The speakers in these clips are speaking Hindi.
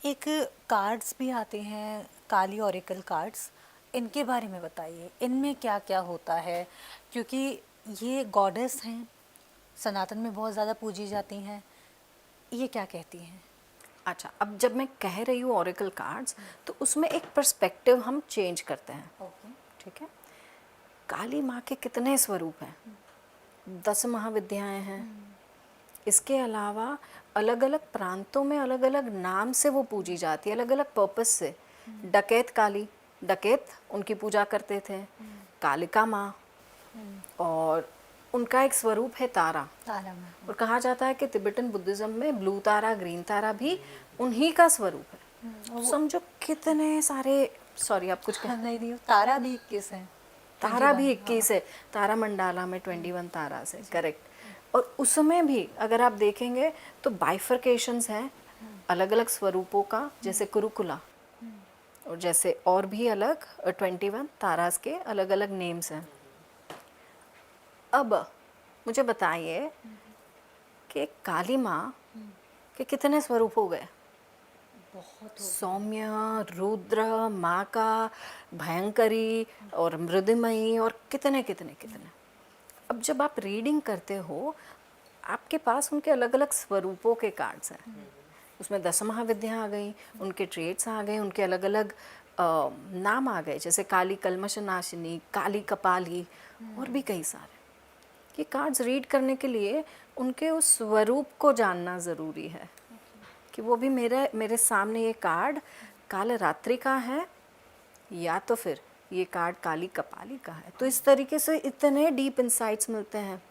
एक कार्ड्स भी आते हैं, काली ओरेकल कार्ड्स, इनके बारे में बताइए, इनमें क्या क्या होता है? क्योंकि ये गॉडेस हैं, सनातन में बहुत ज़्यादा पूजी जाती हैं, ये क्या कहती हैं? अच्छा, अब जब मैं कह रही हूँ ओरेकल कार्ड्स, तो उसमें एक पर्सपेक्टिव हम चेंज करते हैं। ओके। ठीक है। काली माँ के कितने स्वरूप हैं? 10 महाविद्याएं हैं। इसके अलावा अलग अलग प्रांतों में अलग अलग नाम से वो पूजी जाती है, अलग अलग पर्पस से। डकैत काली, डकैत उनकी पूजा करते थे। कालिका माँ, और उनका एक स्वरूप है तारा। तारा माँ। और कहा जाता है कि तिब्बतन बुद्धिज्म में ब्लू तारा, ग्रीन तारा भी उन्हीं का स्वरूप है। तो समझो कितने सारे। सॉरी, आप कुछ कह। नहीं नहीं, तारा भी 21 है। तारा 21। भी हाँ। 21 है। तारा मंडाला में 21 तारा से, करेक्ट। और उसमें भी अगर आप देखेंगे तो बाइफर्केशंस हैं अलग अलग स्वरूपों का, जैसे कुरुकुला, और जैसे और भी अलग 21 तारास के अलग अलग नेम्स हैं। अब मुझे बताइए कि काली माँ के कितने स्वरूप हो गए? बहुत सौम्य, रुद्र, माँ का, भयंकरी और मृदुमयी, और कितने कितने कितने। अब जब आप रीडिंग करते हो, आपके पास उनके अलग अलग स्वरूपों के कार्ड्स हैं। उसमें 10 महाविद्या आ गई, उनके ट्रेड्स आ गए, उनके अलग अलग नाम आ गए, जैसे काली कल्मश नाशिनी, काली कपाली, और भी कई सारे। ये कार्ड्स रीड करने के लिए उनके उस स्वरूप को जानना ज़रूरी है कि वो भी मेरे सामने ये कार्ड काल रात्रि का है या तो फिर ये कार्ड काली कपाली का है। तो इस तरीके से इतने डीप इंसाइट्स मिलते हैं।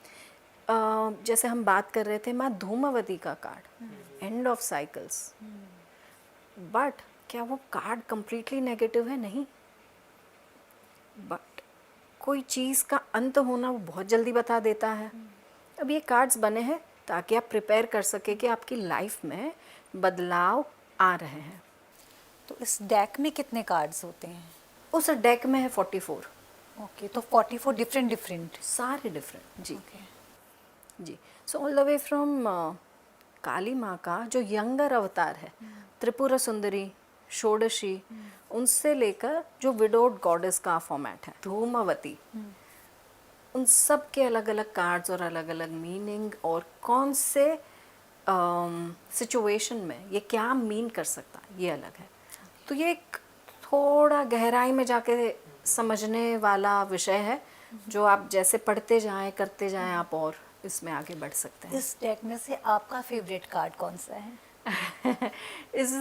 जैसे हम बात कर रहे थे माँ धूमावती का card, end of cycles. But क्या वो कार्ड कंप्लीटली नेगेटिव है? नहीं। बट कोई चीज़ का अंत होना वो बहुत जल्दी बता देता है। अब ये कार्ड्स बने हैं ताकि आप प्रिपेयर कर सके कि आपकी लाइफ में बदलाव आ रहे हैं। तो इस डेक में कितने कार्ड्स होते हैं? उस डेक में है 44। ओके, तो 44 डिफरेंट डिफरेंट। सारे डिफरेंट जी। ओके। जी। So all the way from Kali Maa का जो यंगर अवतार है, त्रिपुरा सुंदरी, षोडशी, उनसे लेकर जो विडोड गॉडेस का फॉर्मेट है धूमावती, उन सब के अलग अलग कार्ड्स और अलग अलग मीनिंग, और कौन से सिचुएशन में ये क्या मीन कर सकता है, ये अलग है। तो ये एक थोड़ा गहराई में जाके समझने वाला विषय है, जो आप जैसे पढ़ते जाएं, करते जाएं, आप और इसमें आगे बढ़ सकते हैं। इस डेक में से आपका फेवरेट कार्ड कौन सा है? इस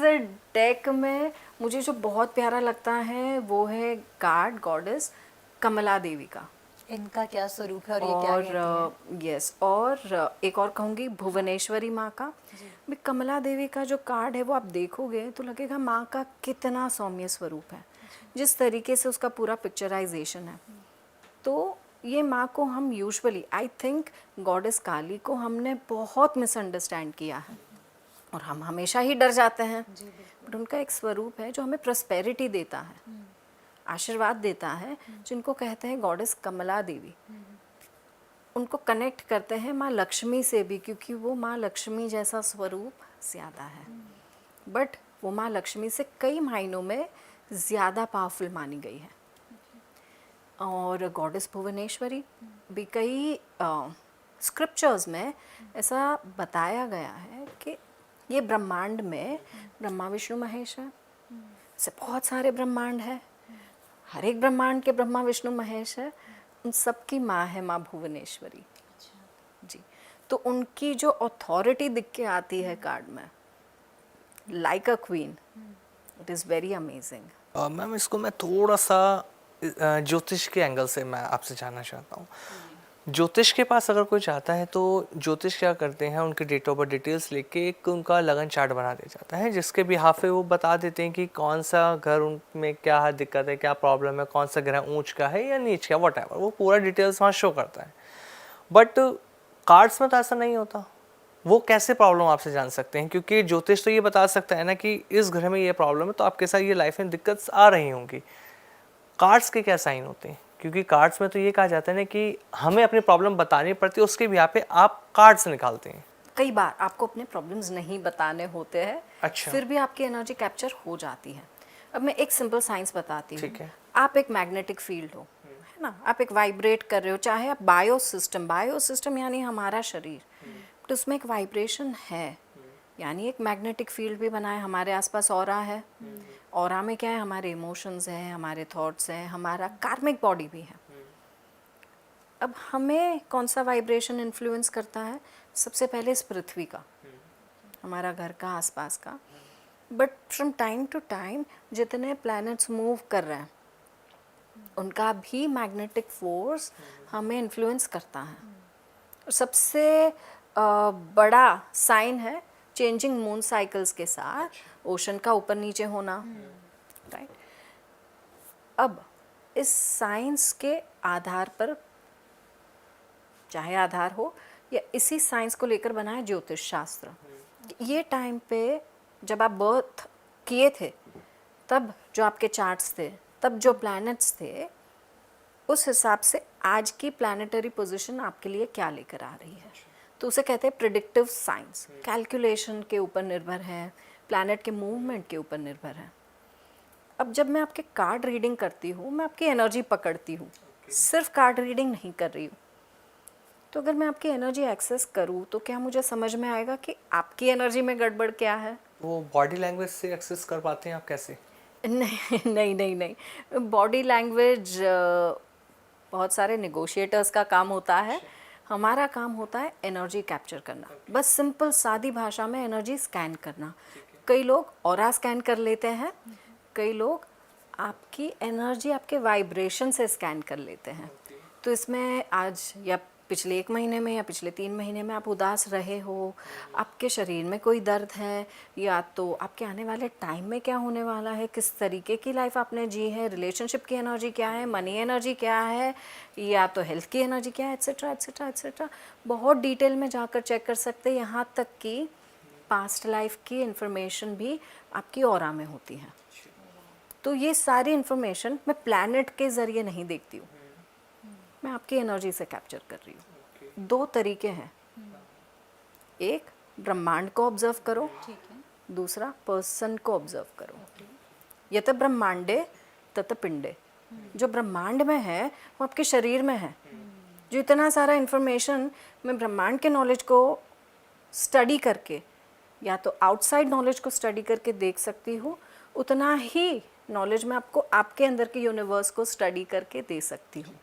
डेक में मुझे जो बहुत प्यारा लगता है वो है कार्ड गॉडेस कमला देवी का। इनका क्या स्वरूप है और ये क्या कहती हैं? यस, और एक और कहूँगी भुवनेश्वरी माँ का भी। कमला देवी का जो कार्ड है वो आप देखोगे तो लगेगा माँ का कितना सौम्य स्वरूप है, जिस तरीके से उसका पूरा पिक्चराइजेशन है। तो ये माँ को हम यूजुअली, आई थिंक गॉडेस काली को हमने बहुत मिसअंडरस्टैंड किया है, और हम हमेशा ही डर जाते हैं। बट उनका एक स्वरूप है जो हमें प्रॉस्पेरिटी देता है, आशीर्वाद देता है, जिनको कहते हैं गॉडेस कमला देवी। उनको कनेक्ट करते हैं माँ लक्ष्मी से भी, क्योंकि वो माँ लक्ष्मी जैसा स्वरूप ज़्यादा है। बट वो माँ लक्ष्मी से कई मायनों में ज़्यादा पावरफुल मानी गई है। और गॉडेस भुवनेश्वरी भी कई स्क्रिप्चर्स में ऐसा बताया गया है कि ये ब्रह्मांड में ब्रह्मा विष्णु महेश है। ऐसे बहुत सारे ब्रह्मांड है, हर एक ब्रह्मांड के ब्रह्मा विष्णु महेश है, उन सब की माँ है माँ भुवनेश्वरी। जी। तो उनकी जो अथॉरिटी दिख के आती है कार्ड में, like a queen, it is very amazing. Ma'am, इसको मैं थोड़ा सा ज्योतिष के एंगल से मैं आपसे जानना चाहता हूँ। ज्योतिष के पास अगर कोई चाहता है तो ज्योतिष क्या करते हैं, उनके डेट ऑफ बर्थ डिटेल्स लेके एक उनका लगन चार्ट बना दिया जाता है, जिसके बिहाफ पे वो बता देते हैं कि कौन सा घर उनमें क्या दिक्कत है, क्या प्रॉब्लम है, कौन सा ग्रह ऊंच का है या नीच का, वट वो पूरा डिटेल्स वहाँ शो करता है। बट कार्ड्स में तो ऐसा नहीं होता। वो कैसे प्रॉब्लम आपसे जान सकते हैं? क्योंकि ज्योतिष तो ये बता सकता है ना कि इस घर में ये प्रॉब्लम है तो आपके साथ ये लाइफ में दिक्कत आ रही होंगी। कार्ड्स के क्या साइन होते हैं? क्योंकि कार्ड्स में तो ये कहा जाता है ना कि हमें अपनी प्रॉब्लम बतानी पड़ती है, उसके भी यहाँ पे आप कार्ड्स निकालते हैं। कई बार आपको अपने प्रॉब्लम्स नहीं बताने होते हैं, अच्छा। फिर भी आपकी एनर्जी कैप्चर हो जाती है। अब मैं एक सिंपल साइंस बताती हूँ। ठीक है। आप एक मैग्नेटिक फील्ड हो, है ना, आप एक वाइब्रेट कर रहे हो, चाहे आप बायोसिस्टम यानी हमारा शरीर, तो उसमें एक वाइब्रेशन है, यानी एक मैग्नेटिक फील्ड भी बना है। हमारे आसपास ऑरा है, ऑरा में क्या है, हमारे इमोशंस हैं, हमारे थॉट्स हैं, हमारा कार्मिक बॉडी भी है। अब हमें कौन सा वाइब्रेशन इन्फ्लुएंस करता है? सबसे पहले इस पृथ्वी का, हमारा घर का, आसपास का। But from time to time जितने प्लैनेट्स मूव कर रहे हैं उनका भी मैग्नेटिक फोर्स हमें इन्फ्लुएंस करता है। और सबसे बड़ा साइन है चेंजिंग मून साइकिल्स के साथ ओशन का ऊपर नीचे होना, राइट। अब इस साइंस के आधार पर, चाहे आधार हो या इसी साइंस को लेकर बना है ज्योतिष शास्त्र। ये टाइम पे जब आप बर्थ किए थे तब जो आपके चार्ट्स थे, तब जो प्लैनेट्स थे, उस हिसाब से आज की प्लैनेटरी पोजीशन आपके लिए क्या लेकर आ रही है, तो उसे कहते हैं प्रिडिक्टिव साइंस। कैलकुलेशन के ऊपर निर्भर है, प्लैनेट के मूवमेंट के ऊपर निर्भर है। अब जब मैं आपके कार्ड रीडिंग करती हूँ, मैं आपकी एनर्जी पकड़ती हूँ, सिर्फ कार्ड रीडिंग नहीं कर रही हूँ। तो अगर मैं आपकी एनर्जी एक्सेस करूँ तो क्या मुझे समझ में आएगा कि आपकी एनर्जी में गड़बड़ क्या है? वो बॉडी लैंग्वेज से एक्सेस कर पाते हैं आप कैसे? नहीं नहीं नहीं नहीं, बॉडी लैंग्वेज बहुत सारे नेगोशिएटर्स का काम होता है। हमारा काम होता है एनर्जी कैप्चर करना, बस सिंपल सादी भाषा में एनर्जी स्कैन करना। कई लोग ऑरा स्कैन कर लेते हैं, कई लोग आपकी एनर्जी आपके वाइब्रेशन से स्कैन कर लेते हैं। तो इसमें आज या पिछले 1 महीने में या पिछले 3 महीने में आप उदास रहे हो, आपके शरीर में कोई दर्द है, या तो आपके आने वाले टाइम में क्या होने वाला है, किस तरीके की लाइफ आपने जी है, रिलेशनशिप की एनर्जी क्या है, मनी एनर्जी क्या है, या तो हेल्थ की एनर्जी क्या है, एट्सेट्रा एट्सेट्रा एट्सेट्रा। बहुत डिटेल में जाकर चेक कर सकते हैं। यहाँ तक कि पास्ट लाइफ की इंफॉर्मेशन भी आपकी ऑरा में होती है। तो ये सारी इंफॉर्मेशन मैं प्लैनेट के ज़रिए नहीं देखती हूँ, मैं आपकी एनर्जी से कैप्चर कर रही हूँ। 2 तरीके हैं, एक ब्रह्मांड को ऑब्जर्व करो, दूसरा पर्सन को ऑब्जर्व करो। यत ब्रह्मांडे तत पिंडे, जो ब्रह्मांड में है वो आपके शरीर में है। जो इतना सारा इंफॉर्मेशन मैं ब्रह्मांड के नॉलेज को स्टडी करके या तो आउटसाइड नॉलेज को स्टडी करके देख सकती हूँ, उतना ही नॉलेज मैं आपको आपके अंदर के यूनिवर्स को स्टडी करके दे सकती हूँ।